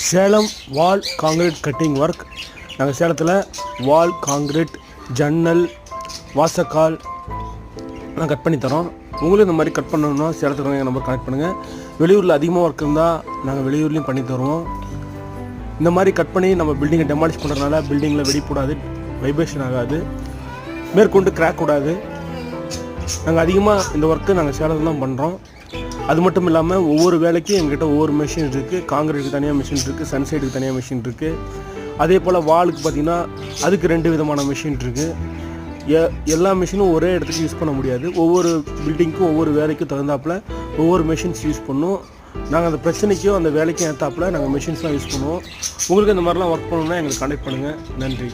சேலம் வால் concrete cutting work. நாங்கள் சேலத்தில் வால் concrete, ஜன்னல், வாசக்கால் நான் கட் பண்ணி தரோம். உங்களும் இந்த மாதிரி கட் பண்ணணும்னா சேலத்தில் எங்கள் நம்பர் கனெக்ட் பண்ணுங்கள். வெளியூரில் அதிகமாக ஒர்க் இருந்தால் நாங்கள் வெளியூர்லேயும் பண்ணி தருவோம். இந்த மாதிரி கட் பண்ணி நம்ம பில்டிங்கை டெமாலிஷ் பண்ணுறதுனால பில்டிங்கில் வெடிப்படாது, வைப்ரேஷன் ஆகாது, மேற்கொண்டு கிராக் கூடாது. நாங்கள் அதிகமாக இந்த ஒர்க்கு நாங்கள் சேலத்தில் தான் பண்ணுறோம். அது மட்டும் இல்லாமல் ஒவ்வொரு வேலைக்கும் எங்கள்கிட்ட ஒவ்வொரு மிஷின் இருக்குது. காங்கிரீட்டுக்கு தனியாக மிஷின் இருக்குது, சன்சைடுக்கு தனியாக மிஷின் இருக்குது. அதே போல் வாலுக்கு பார்த்திங்கன்னா அதுக்கு 2 விதமான மிஷின் இருக்குது. எல்லா மிஷினும் ஒரே இடத்துக்கு யூஸ் பண்ண முடியாது. ஒவ்வொரு பில்டிங்க்கும் ஒவ்வொரு வேலைக்கும் தகுந்தாப்பில் ஒவ்வொரு மிஷின்ஸ் யூஸ் பண்ணுவோம். நாங்கள் அந்த பிரச்சனைக்கும் அந்த வேலைக்கும் ஏற்றாப்பில் நாங்கள் மிஷின்ஸ்லாம் யூஸ் பண்ணுவோம். உங்களுக்கு இந்த மாதிரிலாம் ஒர்க் பண்ணணுன்னா எங்களுக்கு கான்டெக்ட் பண்ணுங்கள். நன்றி.